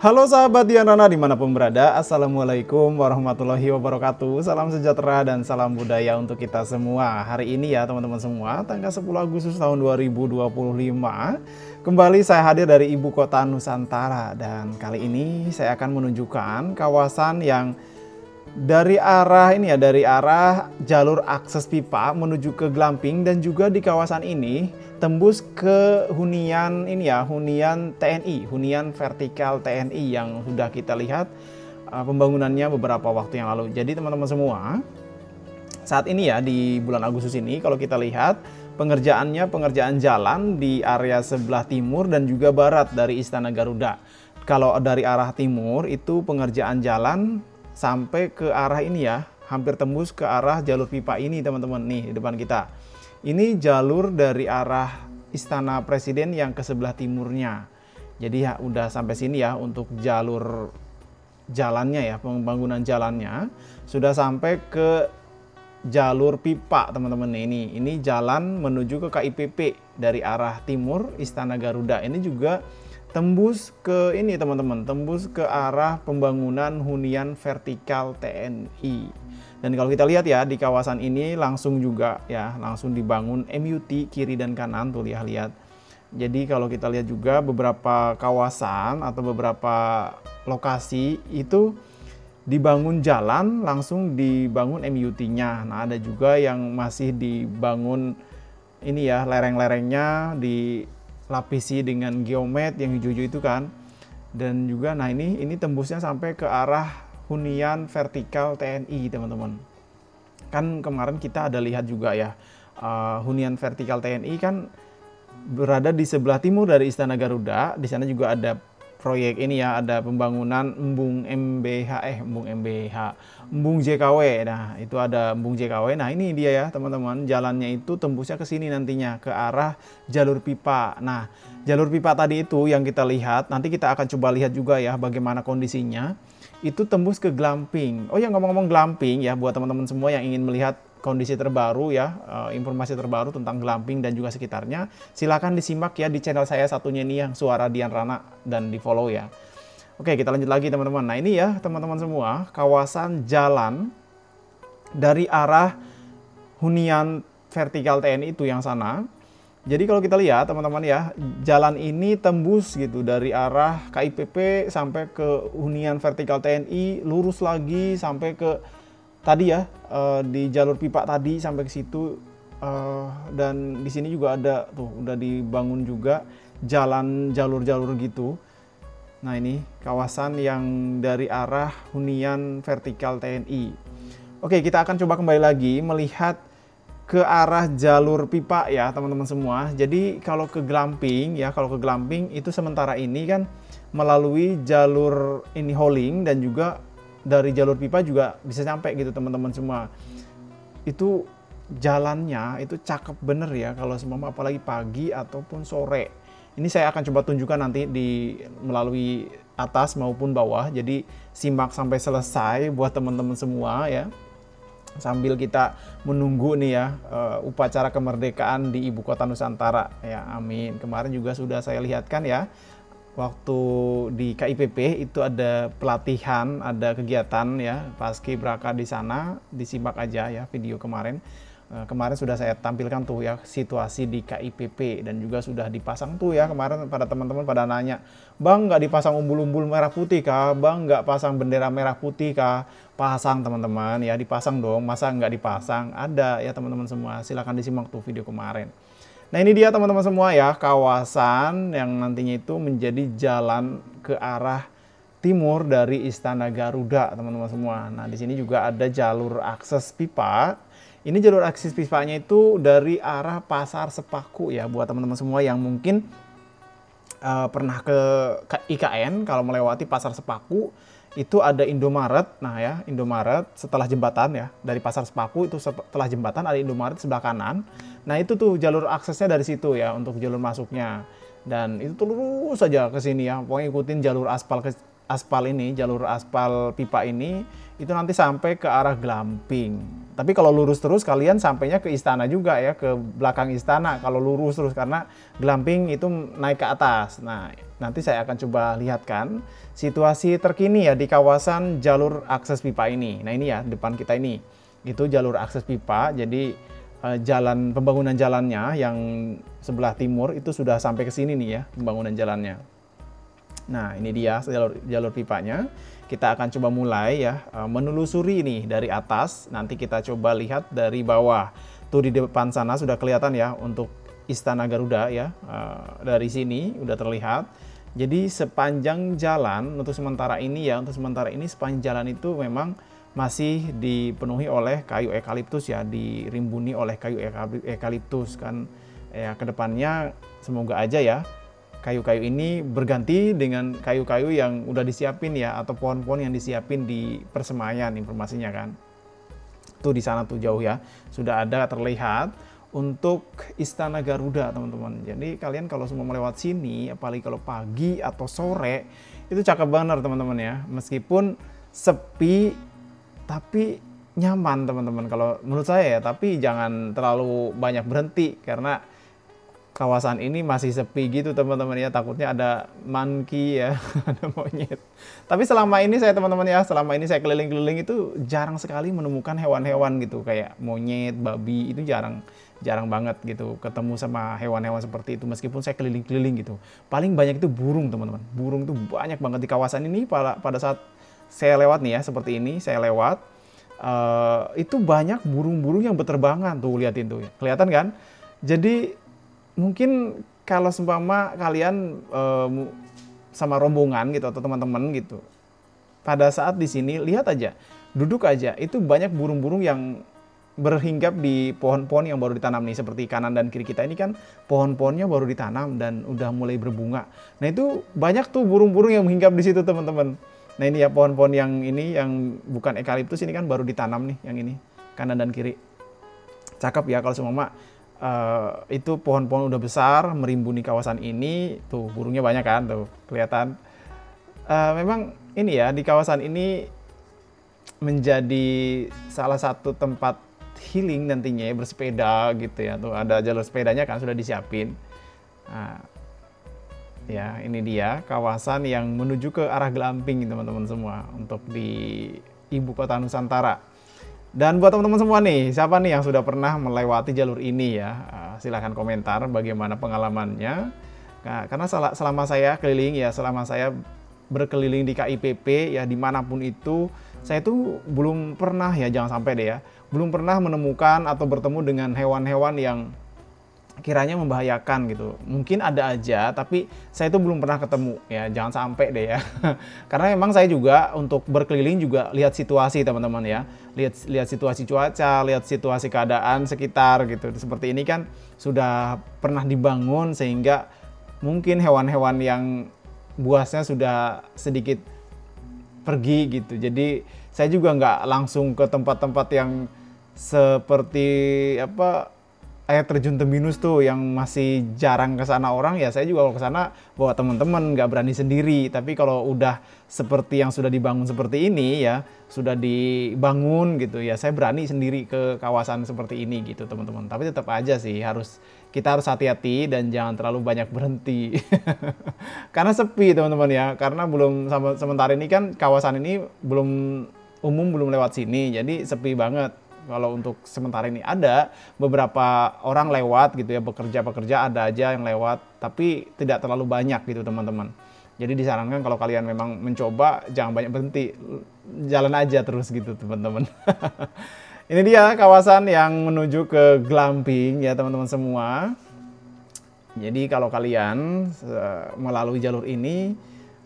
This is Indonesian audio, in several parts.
Halo sahabat Dian Rana dimanapun berada, Assalamualaikum warahmatullahi wabarakatuh. Salam sejahtera dan salam budaya untuk kita semua. Hari ini ya teman-teman semua, tanggal 10 Agustus tahun 2025, kembali saya hadir dari ibu kota Nusantara. Dan kali ini saya akan menunjukkan kawasan yang dari arah jalur akses pipa menuju ke Glamping, dan juga di kawasan ini tembus ke hunian hunian TNI, hunian vertikal TNI yang sudah kita lihat pembangunannya beberapa waktu yang lalu. Jadi teman-teman semua, saat ini ya di bulan Agustus ini kalau kita lihat pengerjaan jalan di area sebelah timur dan juga barat dari Istana Garuda. Kalau dari arah timur itu pengerjaan jalan sampai ke arah ini ya, hampir tembus ke arah jalur pipa ini teman-teman, nih di depan kita. Ini jalur dari arah Istana Presiden yang ke sebelah timurnya. Jadi ya udah sampai sini ya untuk jalur jalannya ya, pembangunan jalannya sudah sampai ke jalur pipa teman-teman. Ini jalan menuju ke KIPP dari arah timur Istana Garuda. Ini juga tembus ke ini teman-teman, tembus ke arah pembangunan hunian vertikal TNI. Dan kalau kita lihat ya di kawasan ini langsung juga ya, langsung dibangun MUT kiri dan kanan tuh ya, lihat. Jadi kalau kita lihat juga beberapa kawasan atau beberapa lokasi itu dibangun jalan langsung dibangun MUT-nya. Nah, ada juga yang masih dibangun ini ya, lereng-lerengnya dilapisi dengan geomet yang hijau-hijau itu kan. Dan juga nah ini tembusnya sampai ke arah hunian vertikal TNI teman-teman. Kan kemarin kita ada lihat juga ya, hunian vertikal TNI kan berada di sebelah timur dari Istana Garuda. Di sana juga ada proyek ini ya, ada pembangunan embung JKW. Nah, itu ada embung JKW. Nah, ini dia ya, teman-teman. Jalannya itu tembusnya ke sini nantinya, ke arah jalur pipa. Nah, jalur pipa tadi itu yang kita lihat, nanti kita akan coba lihat juga ya bagaimana kondisinya. Itu tembus ke Glamping. Oh ya, ngomong-ngomong Glamping ya, buat teman-teman semua yang ingin melihat kondisi terbaru ya, informasi terbaru tentang Glamping dan juga sekitarnya, silahkan disimak ya di channel saya satunya ini yang Suara Dian Rana, dan di follow ya. Oke, kita lanjut lagi teman-teman. Nah, ini ya teman-teman semua, kawasan jalan dari arah hunian vertikal TNI itu yang sana. Jadi kalau kita lihat teman-teman ya, jalan ini tembus gitu dari arah KIPP sampai ke hunian vertikal TNI, lurus lagi sampai ke tadi ya, di jalur pipa tadi sampai ke situ. Dan di sini juga ada tuh, udah dibangun juga jalan jalur-jalur gitu. Nah, ini kawasan yang dari arah hunian vertikal TNI. Oke, kita akan coba kembali lagi melihat ke arah jalur pipa ya teman-teman semua. Jadi kalau ke Glamping ya, kalau ke Glamping itu sementara ini kan melalui jalur ini hauling, dan juga dari jalur pipa juga bisa sampai gitu teman-teman semua. Itu jalannya itu cakep bener ya kalau semua, apalagi pagi ataupun sore. Ini saya akan coba tunjukkan nanti melalui atas maupun bawah. Jadi simak sampai selesai buat teman-teman semua ya, sambil kita menunggu nih ya upacara kemerdekaan di ibu kota Nusantara ya, amin. Kemarin juga sudah saya lihatkan ya, waktu di KIPP itu ada pelatihan, ada kegiatan ya paskibraka di sana, disimak aja ya video kemarin. Kemarin sudah saya tampilkan tuh ya situasi di KIPP, dan juga sudah dipasang tuh ya kemarin. Pada teman-teman pada nanya, "Bang, nggak dipasang umbul-umbul merah putih kah? Bang, nggak pasang bendera merah putih kah?" Pasang teman-teman ya, dipasang dong, masa nggak dipasang? Ada ya teman-teman semua, silahkan disimak tuh video kemarin. Nah, ini dia teman-teman semua ya, kawasan yang nantinya itu menjadi jalan ke arah timur dari Istana Garuda teman-teman semua. Nah, di sini juga ada jalur akses pipa. Ini jalur akses pipanya itu dari arah Pasar Sepaku ya, buat teman-teman semua yang mungkin pernah ke IKN. Kalau melewati Pasar Sepaku itu ada Indomaret. Nah ya, Indomaret setelah jembatan ya, dari Pasar Sepaku itu setelah jembatan ada Indomaret sebelah kanan. Nah, itu tuh jalur aksesnya dari situ ya untuk jalur masuknya. Dan itu tuh lurus saja ke sini ya, pokoknya ikutin jalur aspal ini, jalur aspal pipa ini, itu nanti sampai ke arah Glamping. Tapi kalau lurus terus kalian sampainya ke istana juga ya, ke belakang istana kalau lurus terus, karena Glamping itu naik ke atas. Nah, nanti saya akan coba lihatkan situasi terkini ya di kawasan jalur akses pipa ini. Nah, ini ya depan kita ini. Itu jalur akses pipa. Jadi jalan pembangunan jalannya yang sebelah timur itu sudah sampai ke sini nih ya, pembangunan jalannya. Nah, ini dia jalur pipanya. Kita akan coba mulai ya menelusuri ini dari atas. Nanti kita coba lihat dari bawah. Tuh di depan sana sudah kelihatan ya untuk Istana Garuda ya. Dari sini udah terlihat. Jadi sepanjang jalan untuk sementara ini ya, sepanjang jalan itu memang masih dipenuhi oleh kayu eukaliptus ya, dirimbuni oleh kayu eukaliptus kan. Ya, kedepannya semoga aja ya kayu-kayu ini berganti dengan kayu-kayu yang udah disiapin ya, atau pohon-pohon yang disiapin di persemaian, informasinya kan. Tuh di sana tuh jauh ya, sudah ada terlihat untuk Istana Garuda teman-teman. Jadi kalian kalau semua melewat sini, apalagi kalau pagi atau sore, itu cakep banget teman-teman ya. Meskipun sepi, tapi nyaman teman-teman kalau menurut saya ya. Tapi jangan terlalu banyak berhenti, karena kawasan ini masih sepi gitu teman-teman ya, takutnya ada monkey ya, ada monyet. Tapi selama ini saya teman-teman ya, selama ini saya keliling-keliling itu jarang sekali menemukan hewan-hewan gitu, kayak monyet, babi, itu jarang banget gitu ketemu sama hewan-hewan seperti itu meskipun saya keliling-keliling gitu. Paling banyak itu burung teman-teman, burung tuh banyak banget di kawasan ini. Pada saat saya lewat nih ya, seperti ini saya lewat, itu banyak burung-burung yang berterbangan tuh, liatin tuh, kelihatan kan? Jadi mungkin kalau seumpama kalian sama rombongan gitu atau teman-teman gitu, pada saat di sini lihat aja, duduk aja, itu banyak burung-burung yang berhinggap di pohon-pohon yang baru ditanam nih, seperti kanan dan kiri kita ini kan pohon-pohonnya baru ditanam dan udah mulai berbunga. Nah itu banyak tuh burung-burung yang menghinggap di situ teman-teman. Nah ini ya pohon-pohon yang ini yang bukan eukaliptus ini kan baru ditanam nih, yang ini kanan dan kiri. Cakep ya kalau seumpama itu pohon-pohon udah besar merimbuni kawasan ini, tuh burungnya banyak kan tuh kelihatan. Memang ini ya di kawasan ini menjadi salah satu tempat healing nantinya ya, bersepeda gitu ya, tuh ada jalur sepedanya kan sudah disiapin. Nah, ya ini dia kawasan yang menuju ke arah Glamping teman-teman semua untuk di ibu kota Nusantara. Dan buat teman-teman semua nih, siapa nih yang sudah pernah melewati jalur ini ya? Silahkan komentar bagaimana pengalamannya. Nah, karena selama saya keliling ya, selama saya berkeliling di KIPP ya, dimanapun itu, saya tuh belum pernah ya, jangan sampai deh ya, belum pernah menemukan atau bertemu dengan hewan-hewan yang kiranya membahayakan gitu. Mungkin ada aja, tapi saya itu belum pernah ketemu ya, jangan sampai deh ya. Karena memang saya juga untuk berkeliling juga lihat situasi teman-teman ya, lihat situasi cuaca, lihat situasi keadaan sekitar gitu. Seperti ini kan sudah pernah dibangun sehingga mungkin hewan-hewan yang buasnya sudah sedikit pergi gitu. Jadi saya juga nggak langsung ke tempat-tempat yang seperti apa, air terjun Teminus tuh yang masih jarang ke sana orang ya. Saya juga kalau ke sana bawa teman-teman, nggak berani sendiri. Tapi kalau udah seperti yang sudah dibangun seperti ini ya, sudah dibangun gitu ya, saya berani sendiri ke kawasan seperti ini gitu teman-teman. Tapi tetap aja sih kita harus hati-hati dan jangan terlalu banyak berhenti. Karena sepi teman-teman ya, karena belum sementara ini kan kawasan ini belum umum, belum lewat sini, jadi sepi banget. Kalau untuk sementara ini ada beberapa orang lewat gitu ya, bekerja ada aja yang lewat, tapi tidak terlalu banyak gitu teman-teman. Jadi disarankan kalau kalian memang mencoba jangan banyak berhenti, jalan aja terus gitu teman-teman. Ini dia kawasan yang menuju ke Glamping ya teman-teman semua. Jadi kalau kalian melalui jalur ini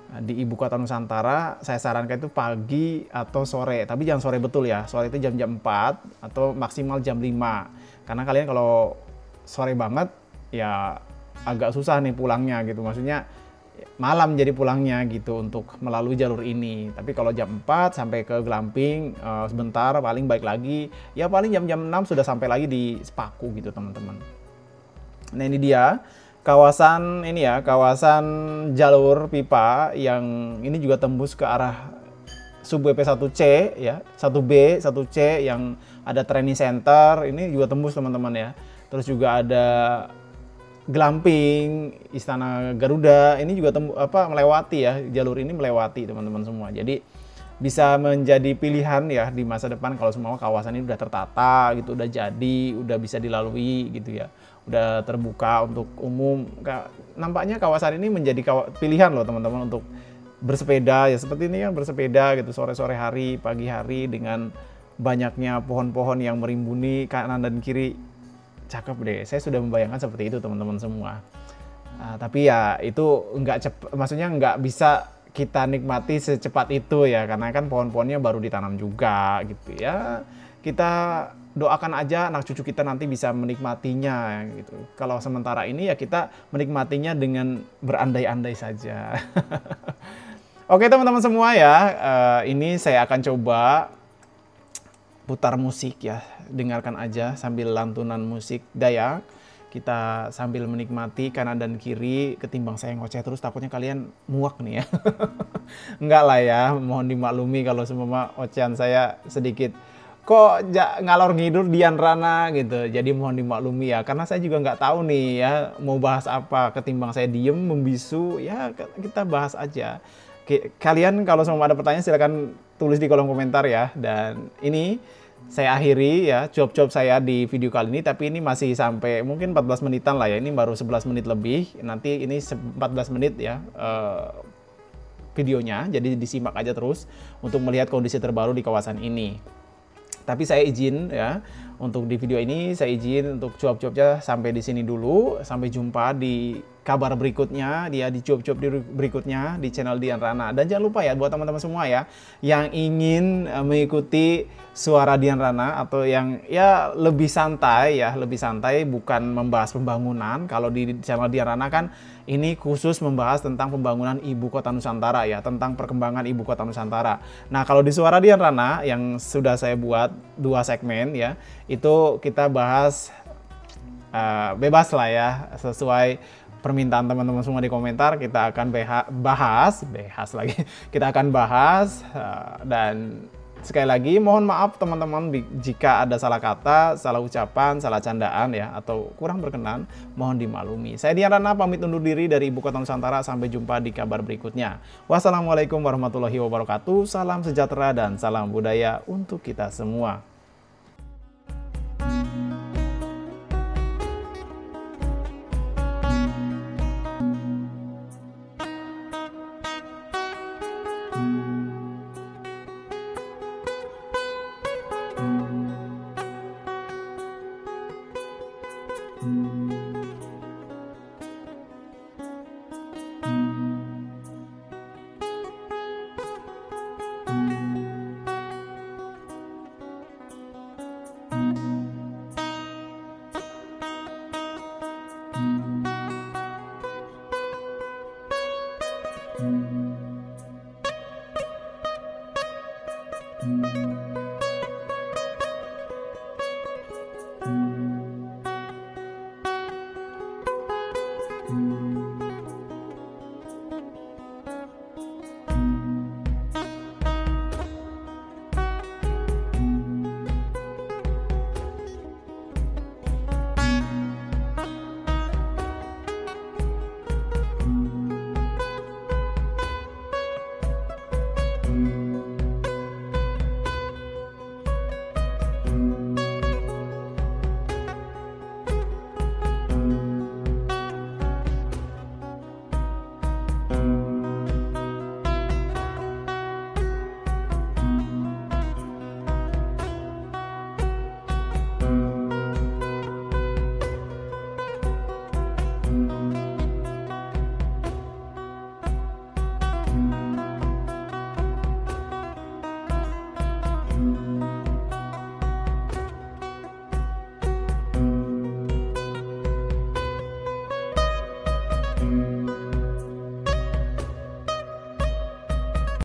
di ibu kota Nusantara, saya sarankan itu pagi atau sore, tapi jangan sore betul ya, sore itu jam-jam 4 atau maksimal jam 5, karena kalian kalau sore banget ya agak susah nih pulangnya gitu, maksudnya malam jadi pulangnya gitu untuk melalui jalur ini. Tapi kalau jam 4 sampai ke Glamping sebentar, paling balik lagi ya, paling jam-jam 6 sudah sampai lagi di Sepaku gitu teman-teman. Nah ini dia kawasan ini ya, kawasan jalur pipa yang ini juga tembus ke arah sub WP 1C ya, 1B, 1C yang ada training center, ini juga tembus teman-teman ya. Terus juga ada Glamping, Istana Garuda, ini juga melewati ya, jalur ini melewati teman-teman semua. Jadi bisa menjadi pilihan ya di masa depan kalau semua kawasan ini udah tertata gitu, udah jadi, udah bisa dilalui gitu ya. Udah terbuka untuk umum. Nampaknya kawasan ini menjadi pilihan loh teman-teman untuk bersepeda ya, seperti ini kan bersepeda gitu sore-sore hari, pagi hari dengan banyaknya pohon-pohon yang merimbuni kanan dan kiri. Cakep deh, saya sudah membayangkan seperti itu teman-teman semua. Tapi ya itu maksudnya nggak bisa kita nikmati secepat itu ya, karena kan pohon-pohonnya baru ditanam juga gitu ya. Kita doakan aja anak cucu kita nanti bisa menikmatinya gitu. Kalau sementara ini ya kita menikmatinya dengan berandai-andai saja. Oke teman-teman semua ya, ini saya akan coba putar musik ya. Dengarkan aja sambil lantunan musik Dayak. Kita sambil menikmati kanan dan kiri, ketimbang saya ngoceh terus takutnya kalian muak nih ya. Enggak lah ya, mohon dimaklumi kalau semua ocehan saya sedikit kok ngalor ngidur Dian Rana gitu. Jadi mohon dimaklumi ya, karena saya juga nggak tahu nih ya mau bahas apa. Ketimbang saya diem membisu, ya kita bahas aja. Kalian kalau semua ada pertanyaan silakan tulis di kolom komentar ya. Dan ini saya akhiri ya cuap-cuap saya di video kali ini, tapi ini masih sampai mungkin 14 menitan lah ya, ini baru 11 menit lebih, nanti ini 14 menit ya videonya, jadi disimak aja terus untuk melihat kondisi terbaru di kawasan ini. Tapi saya izin ya, untuk di video ini saya izin untuk cuap-cuapnya sampai di sini dulu, sampai jumpa di kabar berikutnya, di cuap-cuap berikutnya di channel Dian Rana. Dan jangan lupa ya buat teman-teman semua ya yang ingin mengikuti suara Dian Rana atau yang ya lebih santai bukan membahas pembangunan. Kalau di channel Dian Rana kan ini khusus membahas tentang pembangunan ibu kota Nusantara ya, tentang perkembangan ibu kota Nusantara. Nah, kalau di suara Dian Rana yang sudah saya buat 2 segmen ya, itu kita bahas bebas lah ya, sesuai permintaan teman-teman semua di komentar. Kita akan bahas kita akan bahas dan sekali lagi mohon maaf teman-teman jika ada salah kata, salah ucapan, salah candaan ya, atau kurang berkenan, mohon dimaklumi. Saya Dian Rana pamit undur diri dari Ibu Kota Nusantara, sampai jumpa di kabar berikutnya. Wassalamualaikum warahmatullahi wabarakatuh, salam sejahtera dan salam budaya untuk kita semua. Thank you.